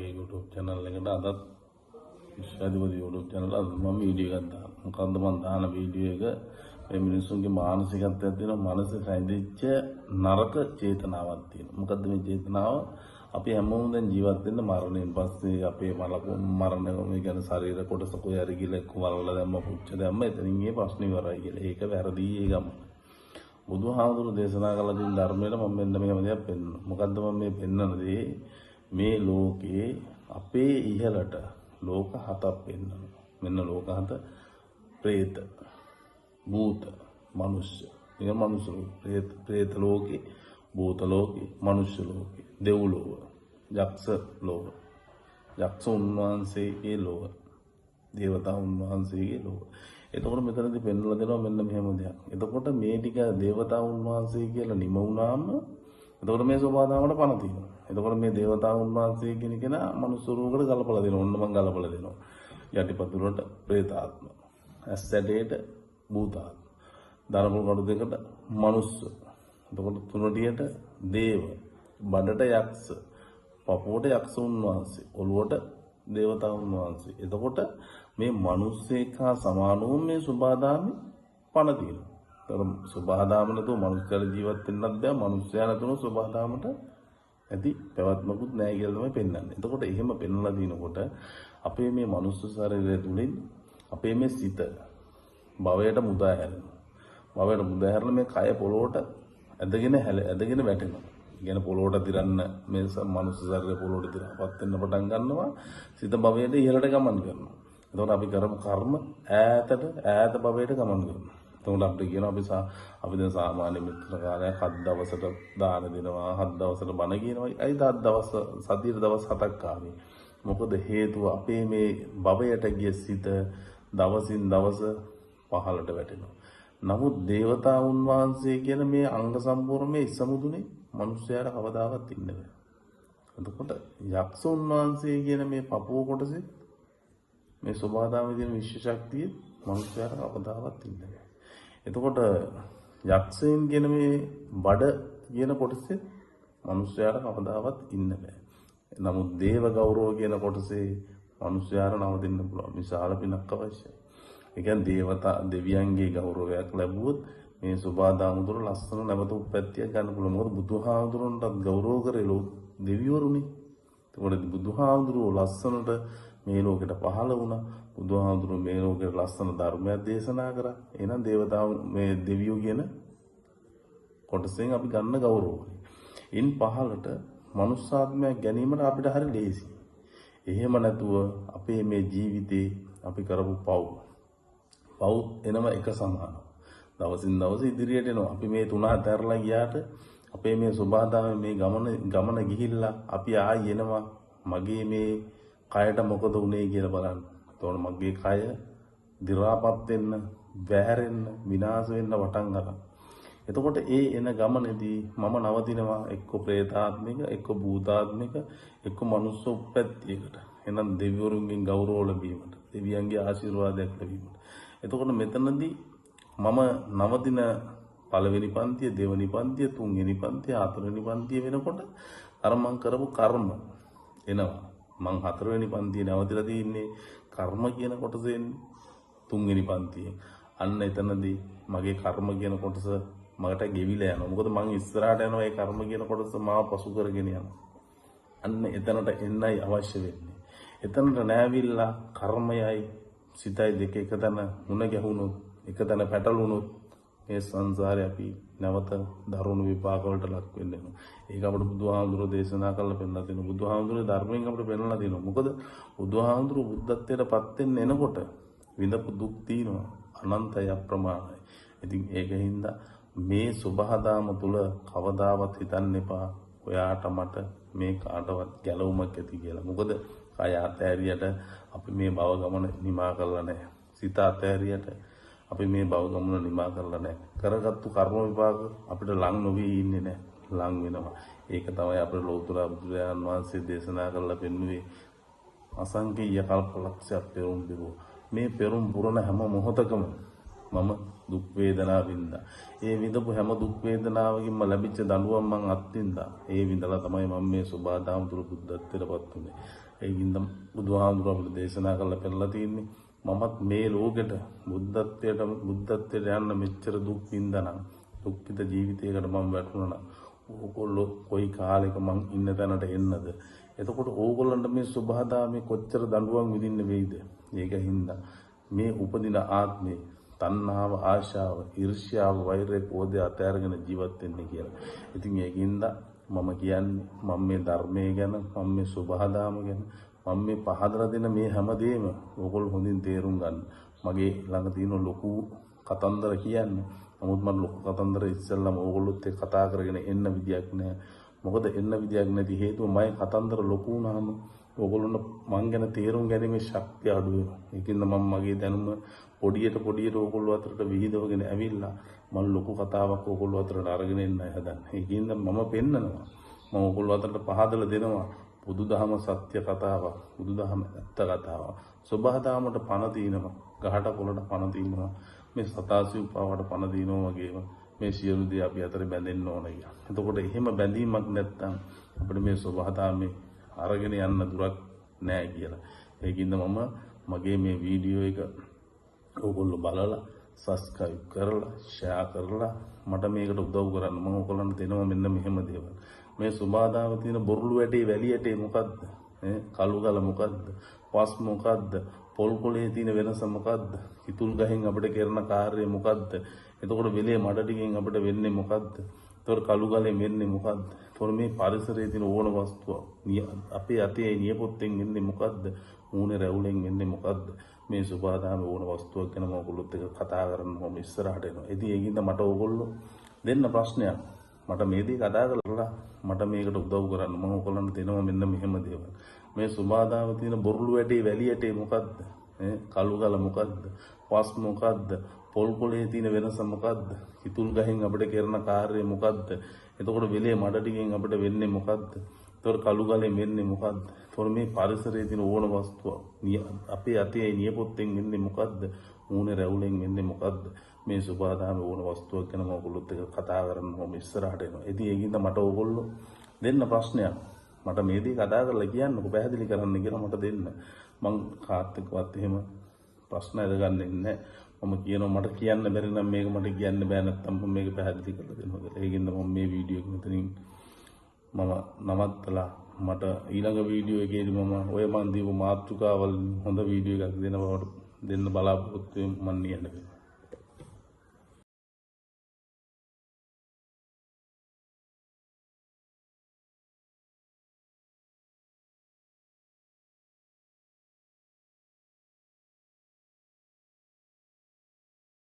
මගේ YouTube channel එකට අදත් විශ්වාධිපති YouTube channel අද මම වීඩියෝ එකක් දානවා. මොකද්ද මම දාන වීඩියෝ එක මේ මිනිස්සුන්ගේ මානසිකත්වයක් තියෙනවා. මනස රැඳිච්ච නරක චේතනාවක් තියෙනවා. මොකද්ද මේ චේතනාව? අපි හැමෝම දැන් ජීවත් වෙන්න මරණයෙන් පස්සේ අපේ මරණ මේ කියන්නේ ශරීර කොටස කොයි හරි ගිල කුවල්ල දැම්ම පුච්ච දැම්ම එතනින් ඒ ප්‍රශ්නේ ඉවරයි කියලා. ඒක වැරදි ඒ ගම. බුදුහාමුදුරු දේශනා කළ දින ධර්මයේ මම මෙන්න මේව දෙයක් පෙන්නනවා. මොකද්ද මම මේ පෙන්නන දේ? මේ ලෝකේ අපේ ඉහළට ලෝක හතක් පෙන්නනවා. මෙන්න ලෝක හත പ്രേත, භූත, මනුෂ්‍ය. මේ මනුෂ්‍ය ලෝකේ, പ്രേත ලෝකේ, භූත ලෝකේ, මනුෂ්‍ය ලෝකේ, දෙව්ලොව, යක්ෂ ලෝක, යක්ෂ උන්වහන්සේගේ ලෝක, දේවතා උන්වහන්සේගේ ලෝක. එතකොට මෙතනදී පෙන්වලා දෙනවා මෙන්න මෙහෙම දෙයක්. එතකොට මේ ටික දේවතා උන්වහන්සේ කියලා නිම වුණාම එතකොට මේ සෝභාදාමකට පණ තියෙනවා. එතකොට මේ දේවතා උන්වහන්සේ කියන කෙනා මනුස්ස රූපකට ගලපලා දෙනවා. ඔන්න මම ගලපලා දෙනවා. යටිපතුලට പ്രേතාත්ම, ඇස්සැටේට භූතාත්ම, ධනපුල් කඩු දෙකට මනුස්ස. එතකොට තුනටියට දේව, බඩට යක්ෂ, පපුවට යක්ෂ උන්වහන්සේ, ඔළුවට දේවතා උන්වහන්සේ. එතකොට මේ මිනිස්සෙක් හා සමානව මේ සුභාදාමේ පණ තියෙනවා. ඒතර සුභාදාම නැතුව මනුස්සයල ජීවත් වෙන්නත් බෑ. මනුස්සයා නැතුව සුභාදාමට ඇති පැවැත්මකුත් නැහැ කියලා තමයි පෙන්වන්නේ. එතකොට එහෙම පෙන්වලා දිනකොට අපේ මේ මනුස්ස ශරීරය තුලින් අපේ මේ සිත භවයට මුදා හැරෙනවා. භවයට මුදා හැරලා මේ කය පොළොවට ඇදගෙන වැටෙනවා. කියන පොළොවට දිරන්න මේ මනුස්ස ශරීරය පොළොවට දිරපත් වෙන්න පටන් ගන්නවා. සිත භවයට ඉහළට ගමන් කරනවා. එතකොට අපි කරමු කර්ම ඈත භවයට ගමන් කරනවා. එතකොට අපිට කියනවා අපි දැන් සාමාන්‍ය මිත්‍ර කාලයක් 7 දවසට දාන දෙනවා, 7 දවසට බණ කියනවා. අයි 10 දවස් සතියේ දවස් 7ක් ආවේ. මොකද හේතුව අපේ මේ භවයට ගිය සිත දවසින් දවස පහළට වැටෙනවා. නමුත් දේවතා උන්වහන්සේ කියන මේ අංග සම්පූර්ණ මේ ඉසමුදුනේ මිනිස්යාට කවදාවත් ඉන්නේ නැහැ. එතකොට යක්ෂ උන්වහන්සේ කියන මේ පපුව කොටසේ මේ සෝභාදාමයේ තියෙන විශේෂ ශක්තිය මිනිස්යාට කවදාවත් ඉන්නේ නැහැ. එතකොට යක්ෂයන් කියන මේ බඩ කියන කොටසේ මිනිස්යාට කවදාවත් ඉන්න බෑ. නමුත් දේව ගෞරව කියන කොටසේ මිනිස්යාට නවතින්න පුළුවන්. විශාල පිනක් අවශ්‍යයි. ඒ කියන්නේ දෙවියන්ගේ ගෞරවයක් ලැබුවොත් මේ සුභාදාම දුර ලස්සන නැවත උප්පත්තියක් ගන්න පුළුවන්. මොකද බුදුහාමුදුරන්ටත් ගෞරව කරේ දෙවිවරුනේ. ඒකෝට බුදුහාමුදුරුවෝ ලස්සනට මේ ලෝකෙට පහළ වුණා. බුදුහාමුදුරුවෝ මේ ලෝකෙට ලස්සන ධර්මයක් දේශනා කරා. එහෙනම් මේ දෙවියෝ කියන කොටසෙන් අපි ගන්න ගෞරවය. ඉන් පහළට මනුස්සාත්මයක් ගැනීමට අපිට හරි ලේසි. එහෙම නැතුව අපේ මේ ජීවිතේ අපි කරපු පව් එනම එක සමානයි. දවසින් දවස ඉදිරියට එනවා. අපි මේ තුන අතරලා ගියාට අපේ මේ සුභාදාමයේ මේ ගමන ගිහිල්ලා අපි ආයෙ එනවා. මගේ මේ කයට මොකද වුනේ කියලා බලන්න. එතකොට මගේ කය දි รา පත් වෙන්න, වැහැරෙන්න, විනාශ වෙන්න පටන් ගන්නවා. එතකොට ඒ එන ගමනේදී මම නවතිනවා එක්ක പ്രേතාත්මික, එක්ක භූතාත්මික, එක්ක මනුස්ස උප්පත්තියකට. එහෙනම් දෙවිවරුන්ගෙන් ගෞරව ලැබීමට, දෙවියන්ගේ ආශිර්වාදයක් ලැබීමට. එතකොට මෙතනදී මම නවතින පළවෙනි පන්තිය, දෙවෙනි පන්තිය, තුන්වෙනි පන්තිය, හතරවෙනි පන්තිය වෙනකොට අර මං කරපු කර්ම එනවා. මං හතරවෙනි පන්තියේ නැවතිලා තින්නේ කර්ම කියන කොටසෙන් තුන්වෙනි පන්තියෙන්. අන්න එතනදී මගේ කර්ම කියන කොටස මකට ගෙවිලා යනවා. මොකද මං ඉස්සරහට යනවා ඒ කර්ම කියන කොටස මාව පසු කරගෙන යනවා. අන්න එතනට එන්නයි අවශ්‍ය වෙන්නේ. එතනට නැවිලා කර්මයයි සිතයි දෙක එකතැන මුණ ගැහුණොත්, එකතැන පැටළුණොත් මේ සංසාරේ අපි නැවත දරුණු විපාක වලට ලක් වෙන්න වෙනවා. ඒක අපිට බුදුහාමුදුරුවෝ දේශනා කරලා පෙන්නලා තියෙනවා. බුදුහාමුදුරුවෝ ධර්මයෙන් අපිට පෙන්නලා තියෙනවා. මොකද බුදුහාමුදුරුවෝ බුද්ධත්වයට පත් වෙන්න එනකොට විඳපු දුක් තියෙනවා. අනන්තය අප්‍රමාණයි. ඉතින් ඒකින්ද මේ සුභාදාම තුල කවදාවත් හිතන්න එපා ඔයාට මට මේ කාටවත් ගැලවුමක් ඇති කියලා. මොකද කය අතෑරියට අපි මේ භව ගමන නිමා කරලා නැහැ. සිත අතෑරියට අපි මේ භව ගමන නිමා කරලා නැහැ. කරගත්තු කර්ම විපාක අපිට ලං නොවී ඉන්නේ නැහැ. ලං වෙනවා. ඒක තමයි අපේ ලෝතර බුදුරජාණන් වහන්සේ දේශනා කරලා පෙන්වුවේ අසංකේය කල්පලක්ෂයක් පෙරම් පිරුවා. මේ පෙරම් පුරන හැම මොහොතකම මම දුක් වේදනා වින්දා. ඒ විඳපු හැම දුක් වේදනාවකින්ම ලැබිච්ච දඬුවම් මං අත්විඳා. ඒ විඳලා තමයි මම මේ සුභාදාමතුරු බුද්ධත්වයටපත් උනේ. ඒකින්ද බුදුහාමුදුරුවෝ අපිට දේශනා කරලා පෙන්නලා තියෙන්නේ මමත් මේ ලෝකෙට බුද්ධත්වයට යන්න මෙච්චර දුක් විඳනනම් දුක්ඛිත ජීවිතයකට මම වැටුණා නම් ඕගොල්ලෝ කොයි කාලෙක මං ඉන්න තැනට එන්නද? එතකොට ඕගොල්ලන්ට මේ සුභාදාමේ කොච්චර දඬුවම් විඳින්න වෙයිද? ඒකින්ද මේ උපදින ආත්මේ තණ්හාව, ආශාව, ඊර්ෂ්‍යාව, වෛරය, ක්‍රෝධය අතහැරගෙන ජීවත් වෙන්න කියලා. ඉතින් ඒකින්ද මම කියන්නේ මම මේ ධර්මයේ ගැන, මම මේ සුභාදාම ගැන, මම මේ පහදලා දෙන මේ හැමදේම ඕගොල්ලෝ හොඳින් තේරුම් ගන්න. මගේ ළඟ තියෙන ලොකු කතන්දර කියන්නේ. නමුත් මම ලොකු කතන්දර ඉස්සෙල්ලාම ඕගොල්ලොත් එක්ක කතා කරගෙන එන්න විදියක් නැහැ. මොකද එන්න විදියක් නැති හේතුව මම කතන්දර ලොකු වුණාම ඕගොල්ලොන්ට මං ගැන තේරුම් ගැනීමේ ශක්තිය අඩු වෙනවා. ඒකින්ද මම මගේ දැනුම පොඩියට ඕගොල්ලෝ අතරට විහිදවගෙන ඇවිල්ලා මම ලොකු කතාවක් ඕගොල්ලෝ අතරට අරගෙන එන්නයි හදන්නේ. ඒකින්ද මම පෙන්නනවා. මම ඕගොල්ලෝ අතරට පහදලා දෙනවා. බුදුදහම සත්‍ය කතාවක්, බුදුදහම ඇත්ත කතාවක්. සුභාදාමට පණ දිනනවා, ගහට පොළට පණ දිනනවා, මේ සතාසිව්පාවට පණ දිනනවා වගේම මේ සියලු දේ අපි අතර බැඳෙන්න ඕන කියලා. එතකොට එහෙම බැඳීමක් නැත්තම් අපිට මේ සුභාදාමේ අරගෙන යන්න දුරක් නැහැ කියලා. ඒකින්ද මම මගේ මේ වීඩියෝ එක ඕගොල්ලෝ බලලා සබ්ස්ක්‍රයිබ් කරලා ෂෙයා කරලා මට මේකට උදව් කරන්න. මම ඕගොල්ලන්ට දෙනවා මෙන්න මෙහෙම දේවල්. මේ සුභාදාම තියෙන බොරළු වැටේ වැලි ඇටේ මොකද්ද? කළු ගල මොකද්ද? පස් මොකද්ද? පොල් කොලේ තියෙන වෙනස මොකද්ද? කිතුල් ගහෙන් අපිට කරන කාර්යය මොකද්ද? එතකොට වෙලේ මඩ ටිකෙන් අපිට වෙන්නේ මොකද්ද? එතකොට කළු ගලෙන් වෙන්නේ මොකද්ද? එතකොට මේ පරිසරයේ තියෙන ඕන වස්තුව අපේ අතේ නියපොත්තෙන් එන්නේ මොකද්ද? මූණේ රැවුලෙන් එන්නේ මොකද්ද? මේ සුභාදාමේ ඕන වස්තුවක් ගැන මම ඔයගොල්ලොත් එක්ක කතා කරන්න ඉස්සරහට එනවා. ඉතින් ඒකින්ද මට ඕගොල්ලෝ දෙන්න ප්‍රශ්නයක්. මට මේ දේ කතා කරලා මට මේකට උදව් කරන්න. මම ඔයගොල්ලන්ට දෙනවා මෙන්න මෙහෙම දේවල්. මේ සුභාදාම තියෙන බොරළු වැටේ වැලි ඇටේ මොකද්ද? කළු ගල මොකද්ද? පස් මොකද්ද? පොල් කොලේ තියෙන වෙනස මොකද්ද? කිතුල් ගහෙන් අපිට කරන කාර්යය මොකද්ද? එතකොට වෙලේ මඩ ටිකෙන් අපිට වෙන්නේ මොකද්ද? එතකොට කළු ගලෙන් වෙන්නේ මොකද්ද? එතකොට මේ පරිසරයේ තියෙන ඕන වස්තුව අපේ අතේ නියපොත්තෙන් එන්නේ මොකද්ද? මූණේ රැවුලෙන් එන්නේ මොකද්ද? මේ සුභාදාමේ ඕන වස්තුවක් ගැන මම ඔයගොල්ලොත් එක්ක කතා කරන්න ඉස්සරහට එනවා. ඉතින් ඒකින්ද මට ඕගොල්ලෝ දෙන්න ප්‍රශ්නයක්. මට මේ දේ කතා කරලා කියන්නකො පැහැදිලි කරන්න කියලා මට දෙන්න. මං කාත් එක්කවත් එහෙම ප්‍රශ්න අරගන්නේ නැහැ. මම කියනවා මට කියන්න බැරි නම් මේක මට කියන්න බෑ නැත්තම් මම මේක පැහැදිලි කරලා දෙනවා කියලා. ඒකින්ද මම මේ වීඩියෝ එක මෙතනින් මම නවත්තලා මට ඊළඟ වීඩියෝ එකේදී මම ඔය මන් දීපු මාතෘකාවල් හොඳ වීඩියෝ එකක් දෙන්න බලාපොරොත්තු වෙමින් මම නියන්නේ.